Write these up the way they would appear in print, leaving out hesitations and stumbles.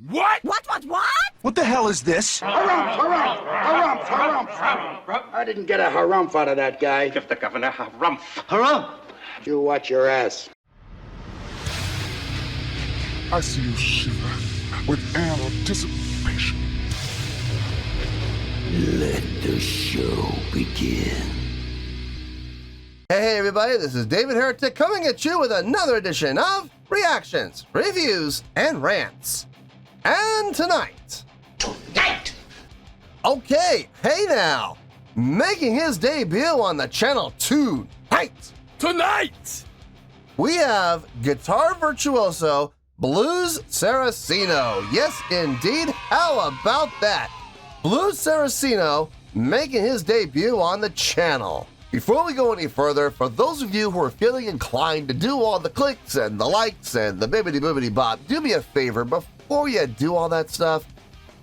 What? What? What the hell is this? Harumph. I didn't get a harumph out of that guy. Give the governor harumph. Harumph! You watch your ass. I see you shiver with anticipation. Let the show begin. Hey everybody, this is David Heretic coming at you with another edition of Reactions, Reviews, and Rants. And tonight... Okay, hey now! Making his debut on the channel tonight! We have guitar virtuoso Blues Saraceno. Yes, indeed. How about that? Blues Saraceno making his debut on the channel. Before we go any further, for those of you who are feeling inclined to do all the clicks and the likes and the bibbidi-bobbidi bop, do me a favor, before you do all that stuff,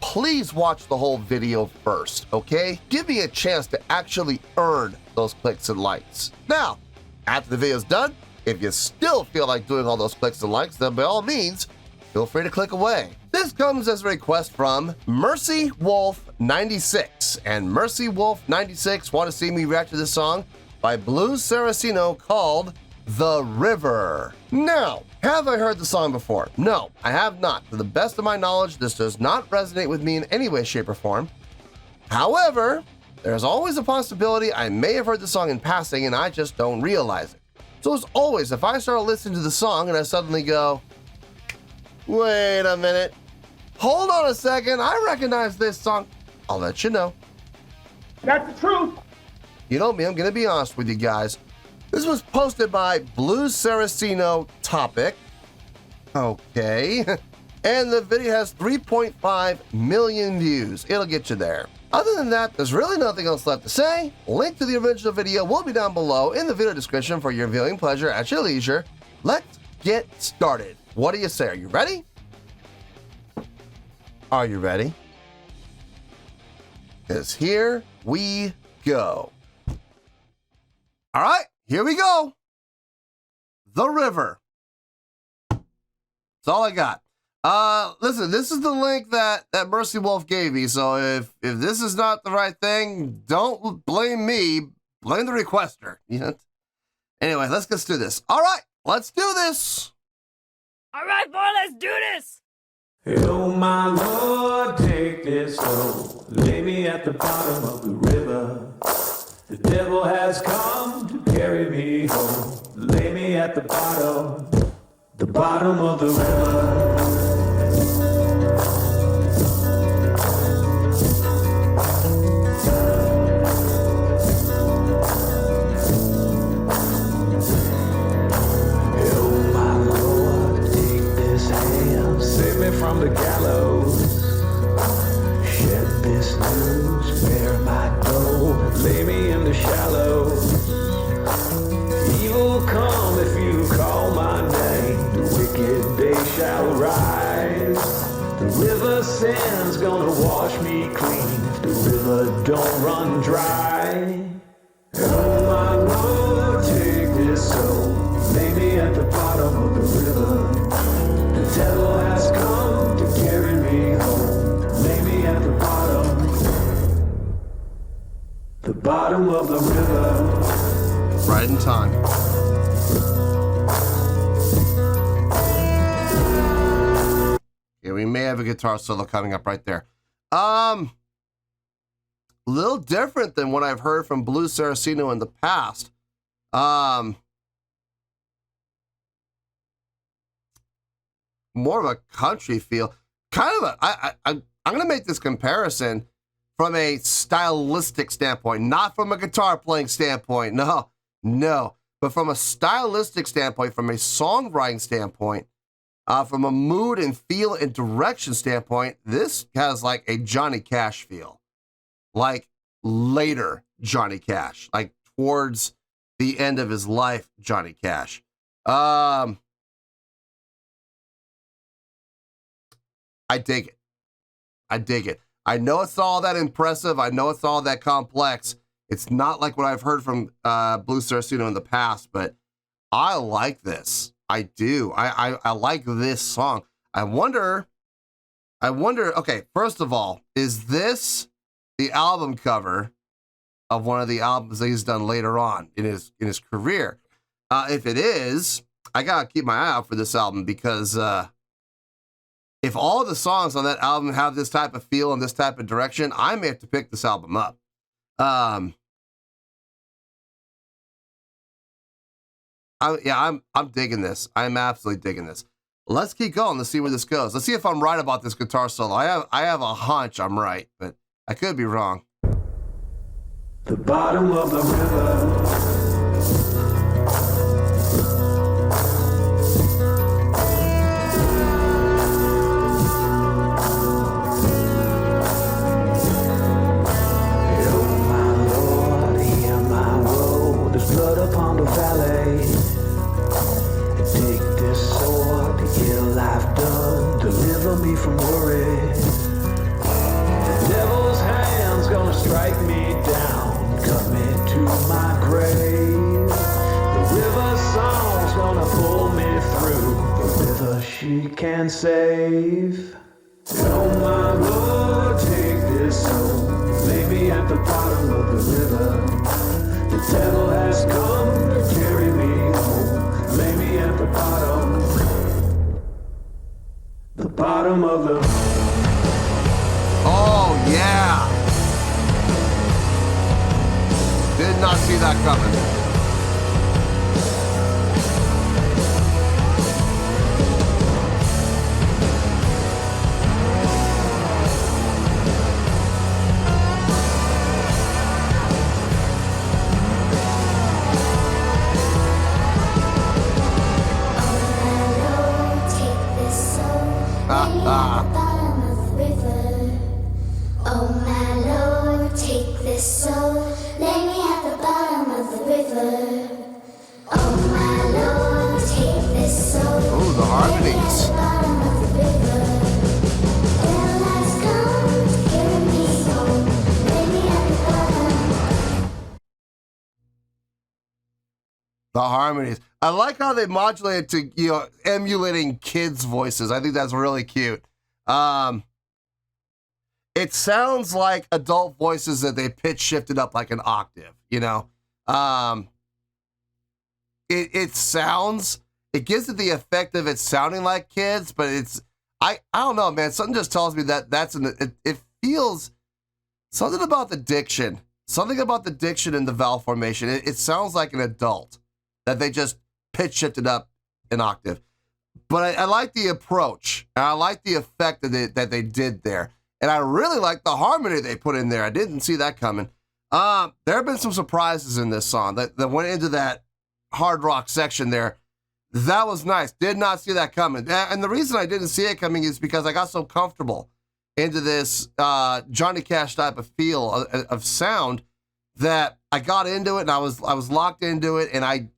please watch the whole video first, okay? Give me a chance to actually earn those clicks and likes. Now, after the video's done, if you still feel like doing all those clicks and likes, then by all means, feel free to click away. This comes as a request from Mercy Wolf 96, and Mercy Wolf 96 want to see me react to this song by Blues Saraceno called The River. Now, have I heard the song before? No, I have not. To the best of my knowledge, this does not resonate with me in any way, shape, or form. However, there's always a possibility I may have heard the song in passing and I just don't realize it. So as always, if I start listening to the song and I suddenly go, wait a minute, hold on a second, I recognize this song, I'll let you know. That's the truth. You know me, I'm going to be honest with you guys. This was posted by Blues Saraceno Topic. Okay. And the video has 3.5 million views. It'll get you there. Other than that, there's really nothing else left to say. Link to the original video will be down below in the video description for your viewing pleasure at your leisure. Let's get started. What do you say? Are you ready? Are you ready? Because here we go. All right, here we go. The River. That's all I got. Listen, this is the link that Mercy Wolf gave me, so if this is not the right thing, don't blame me, blame the requester. You know? Anyway, let's do this. All right, let's do this. All right, boy, let's do this. Oh my Lord, take this soul, lay me at the bottom of the river. The devil has come to carry me home, lay me at the bottom of the river. From the gallows, shed this news, bear my dough, lay me in the shallows. Evil come if you call my name, the wicked day shall rise. The river sand's gonna wash me clean if the river don't run dry. Oh my Lord, take this soul, lay me at the bottom of the river. The devil has come to carry me home, lay me at the bottom of the river. Right in time. Yeah, we may have a guitar solo coming up right there. A little different than what I've heard from Blues Saraceno in the past. More of a country feel. Kind of I'm going to make this comparison from a stylistic standpoint, not from a guitar playing standpoint. No. But from a stylistic standpoint, from a songwriting standpoint, from a mood and feel and direction standpoint, this has like a Johnny Cash feel. Like later Johnny Cash, like towards the end of his life, Johnny Cash. I dig it. I know it's all that impressive. I know it's all that complex. It's not like what I've heard from Blues Saraceno in the past, but I like this. I do. I like this song. I wonder I wonder, okay, first of all, is this the album cover of one of the albums that he's done later on in his career? If it is, I gotta keep my eye out for this album, because if all the songs on that album have this type of feel and this type of direction, I may have to pick this album up. I'm digging this. I'm absolutely digging this. Let's keep going. Let's see where this goes. Let's see if I'm right about this guitar solo. I have a hunch I'm right, but I could be wrong. The bottom of the river. Blood upon the valley. Take this sword, the ill I've done. Deliver me from worry. The devil's hand's gonna strike me down, cut me to my grave. The river song's gonna pull me through. The river she can save. Oh my Lord, take this soul. Lay me at the bottom of the river. The devil has come to carry me home. Lay me at the bottom of the... Oh, yeah. Did not see that coming. The harmonies. I like how they modulate to, you know, emulating kids' voices. I think that's really cute. It sounds like adult voices that they pitch shifted up like an octave, you know? It sounds, it gives it the effect of it sounding like kids, but it's, I don't know, man. Something just tells me that it feels, something about the diction in the vowel formation. It sounds like an adult that they just pitch shifted up an octave. But I like the approach, and I like the effect that they did there. And I really like the harmony they put in there. I didn't see that coming. There have been some surprises in this song that went into that hard rock section there. That was nice. Did not see that coming. And the reason I didn't see it coming is because I got so comfortable into this Johnny Cash type of feel of sound that I got into it, and I was locked into it, and I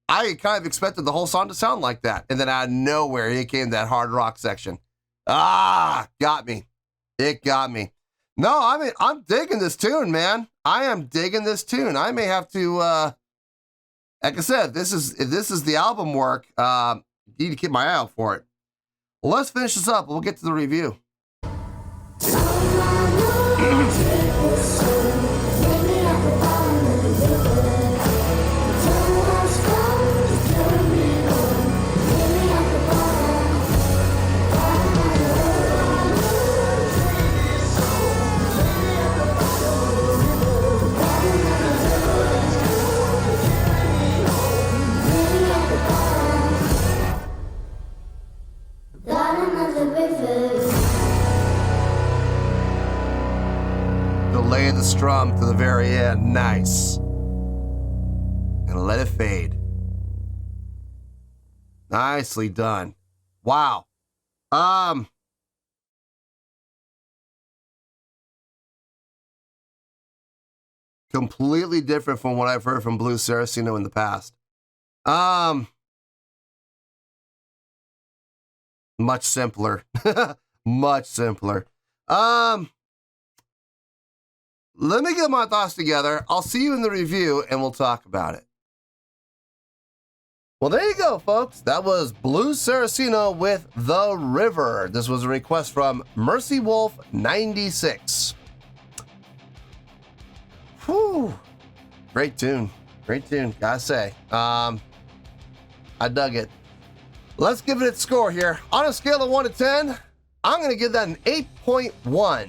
kind of expected the whole song to sound like that. And then out of nowhere, here came that hard rock section. Got me. It got me. No, I mean, I'm digging this tune, man. I am digging this tune. I may have to, like I said, if this is the album work, need to keep my eye out for it. Well, let's finish this up. We'll get to the review. Delay the strum to the very end. Nice. And let it fade. Nicely done. Wow. Completely different from what I've heard from Blues Saraceno in the past. Much simpler. Much simpler. Let me get my thoughts together. I'll see you in the review, and we'll talk about it. Well, there you go, folks. That was Blues Saraceno with The River. This was a request from Mercy Wolf 96. Whew. Great tune. Great tune, gotta say. I dug it. Let's give it its score here. On a scale of 1 to 10, I'm going to give that an 8.1.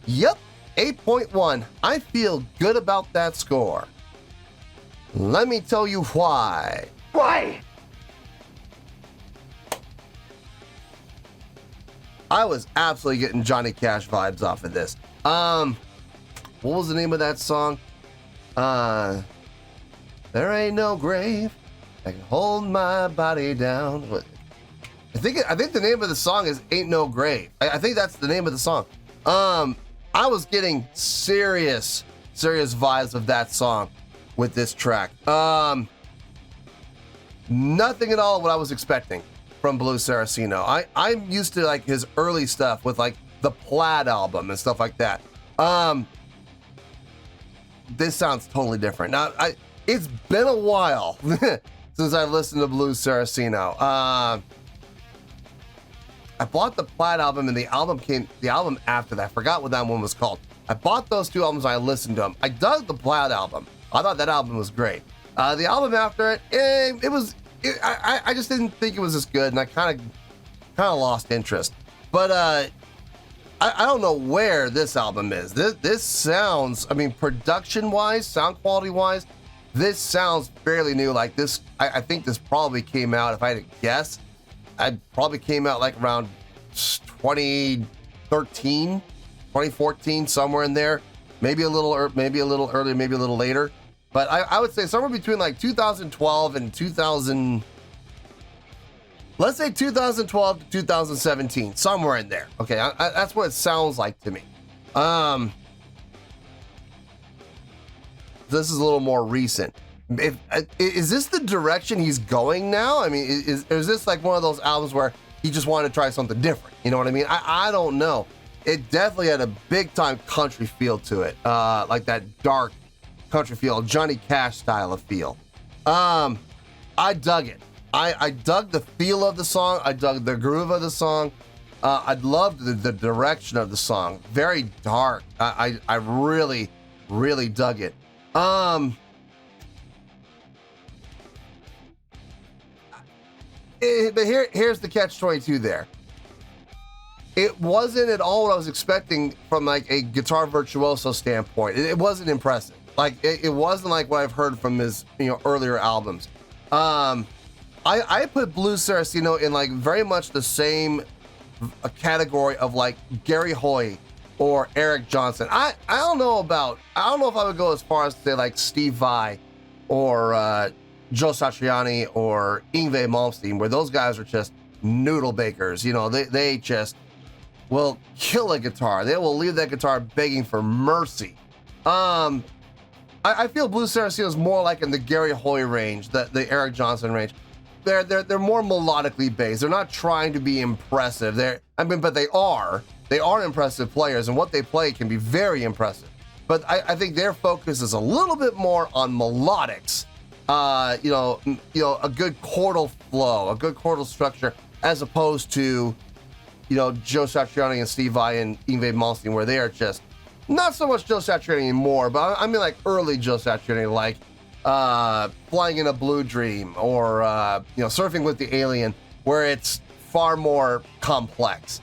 Yep, 8.1. I feel good about that score. Let me tell you why. Why? I was absolutely getting Johnny Cash vibes off of this. What was the name of that song? There ain't no grave that can hold my body down. I think the name of the song is Ain't No Grave. I think that's the name of the song. I was getting serious vibes of that song with this track. Nothing at all what I was expecting from Blues Saraceno. I'm used to like his early stuff with like the Plaid album and stuff like that. This sounds totally different. Now, it's been a while since I've listened to Blues Saraceno. I bought the Plaid album and the album after that. I forgot what that one was called. I bought those two albums and I listened to them. I dug the Plaid album. I thought that album was great. The album after it, I just didn't think it was as good, and I kind of lost interest. But I don't know where this album is. This sounds, I mean, production-wise, sound quality-wise, this sounds fairly new. Like this, I think this probably came out, if I had to guess, it probably came out like around 2013, 2014, somewhere in there. Maybe a little earlier, maybe a little later. But I would say somewhere between like 2012 and 2000, let's say 2012 to 2017, somewhere in there. Okay, that's what it sounds like to me. This is a little more recent. Is this the direction he's going now? I mean, is this like one of those albums where he just wanted to try something different? You know what I mean? I don't know. It definitely had a big time country feel to it, like that dark country feel, Johnny Cash style of feel. I dug it. I dug the feel of the song. I dug the groove of the song. I loved the direction of the song. Very dark. I really, really dug it. But here's the catch-22 there. It wasn't at all what I was expecting from like a guitar virtuoso standpoint. It wasn't impressive. Like it wasn't like what I've heard from his earlier albums. I put Blues Saraceno in like very much the same category of like Gary Hoy or Eric Johnson. I don't know if I would go as far as to say like Steve Vai or Joe Satriani or Yngwie Malmsteen, where those guys are just noodle bakers. They just will kill a guitar. They will leave that guitar begging for mercy. I feel Blues Saraceno is more like in the Gary Hoy range, the Eric Johnson range. They're more melodically based. They're not trying to be impressive. But they are impressive players, and what they play can be very impressive. But I think their focus is a little bit more on melodics. A good chordal flow, a good chordal structure, as opposed to, Joe Satriani and Steve Vai and Yngwie Malmsteen, where they are just not so much Joe Satriani anymore, but I mean like early Joe Satriani, like Flying in a Blue Dream or Surfing with the Alien, where it's far more complex.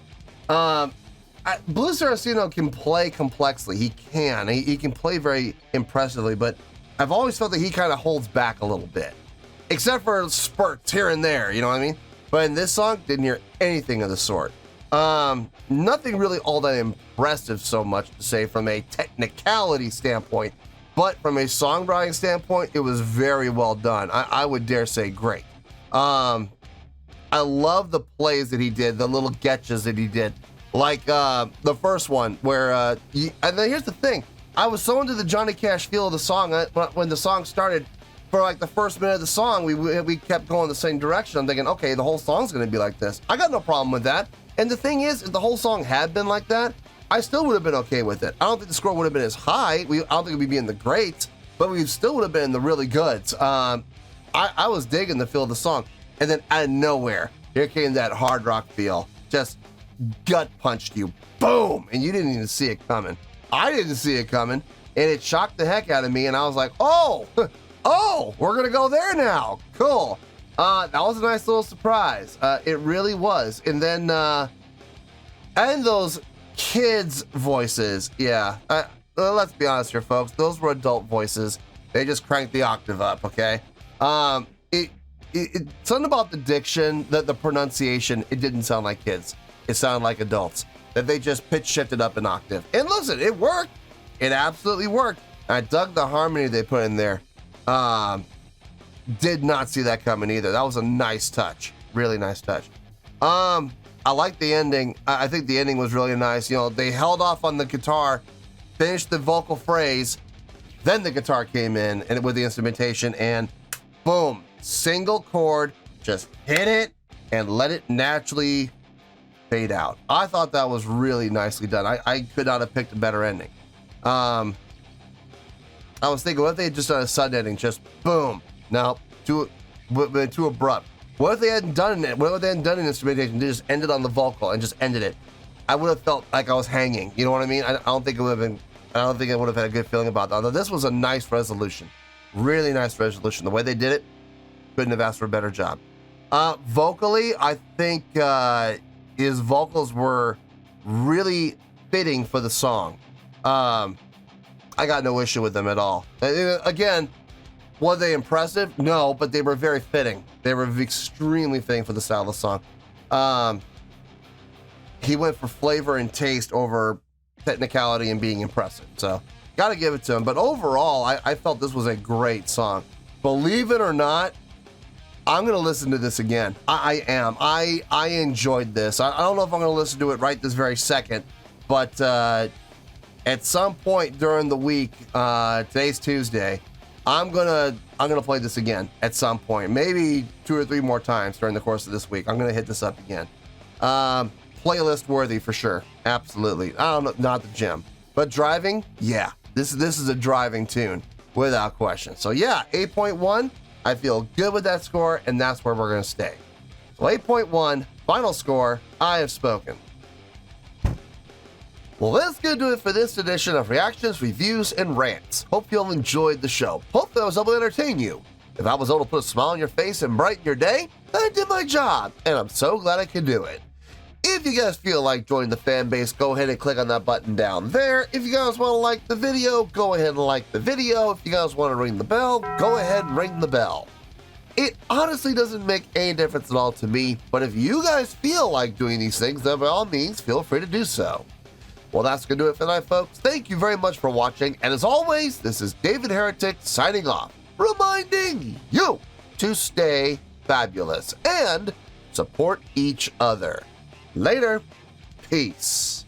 Blues Saraceno can play complexly. He can play very impressively, but I've always felt that he kind of holds back a little bit, except for spurts here and there, you know what I mean? But in this song, didn't hear anything of the sort. Nothing really all that impressive so much to say from a technicality standpoint, but from a songwriting standpoint, it was very well done. I would dare say great. I love the plays that he did, the little getches that he did, like the first one where, and then here's the thing, I was so into the Johnny Cash feel of the song, when the song started, for like the first minute of the song, we kept going the same direction. I'm thinking, okay, the whole song's gonna be like this. I got no problem with that. And the thing is, if the whole song had been like that, I still would have been okay with it. I don't think the score would have been as high. I don't think we'd be in the greats, but we still would have been in the really goods. I was digging the feel of the song, and then out of nowhere, here came that hard rock feel. Just gut punched you, boom, and you didn't even see it coming. I didn't see it coming, and it shocked the heck out of me, and I was like, oh, we're gonna go there now. Cool. That was a nice little surprise. It really was. And then, and those kids' voices, yeah. Let's be honest here, folks. Those were adult voices. They just cranked the octave up, okay? Something about the diction, the pronunciation, it didn't sound like kids. It sounded like adults. That they just pitch shifted up an octave. And listen, it worked. It absolutely worked. I dug the harmony they put in there. Did not see that coming either. That was a nice touch. Really nice touch. I like the ending. I think the ending was really nice. You know, they held off on the guitar, finished the vocal phrase, then the guitar came in and with the instrumentation, and boom, single chord, just hit it and let it naturally fade out. I thought that was really nicely done. I could not have picked a better ending. I was thinking, what if they had just done a sudden ending, just boom? No, too abrupt. What if they hadn't done it? What if they hadn't done an instrumentation? They just ended on the vocal and just ended it. I would have felt like I was hanging. You know what I mean? I don't think it would have been. I don't think I would have had a good feeling about that. Although this was a nice resolution, really nice resolution. The way they did it, couldn't have asked for a better job. Vocally, I think his vocals were really fitting for the song. I got no issue with them at all. Again, were they impressive? No, but they were very fitting. They were extremely fitting for the style of the song. He went for flavor and taste over technicality and being impressive. So, gotta give it to him. But overall, I felt this was a great song. Believe it or not, I'm gonna listen to this again. I am. I enjoyed this. I don't know if I'm gonna listen to it right this very second, but at some point during the week, today's Tuesday, I'm gonna play this again at some point, maybe 2 or 3 more times during the course of this week. I'm gonna hit this up again. Playlist worthy for sure, absolutely. I don't know, not the gym, but driving, yeah. This is a driving tune without question. So yeah, 8.1. I feel good with that score, and that's where we're gonna stay. So 8.1, final score. I have spoken. Well, that's going to do it for this edition of Reactions, Reviews, and Rants. Hope you all enjoyed the show. Hope that I was able to entertain you. If I was able to put a smile on your face and brighten your day, then I did my job, and I'm so glad I could do it. If you guys feel like joining the fan base, go ahead and click on that button down there. If you guys want to like the video, go ahead and like the video. If you guys want to ring the bell, go ahead and ring the bell. It honestly doesn't make any difference at all to me, but if you guys feel like doing these things, then by all means, feel free to do so. Well, that's going to do it for tonight, folks. Thank you very much for watching. And as always, this is David Heretic signing off, reminding you to stay fabulous and support each other. Later. Peace.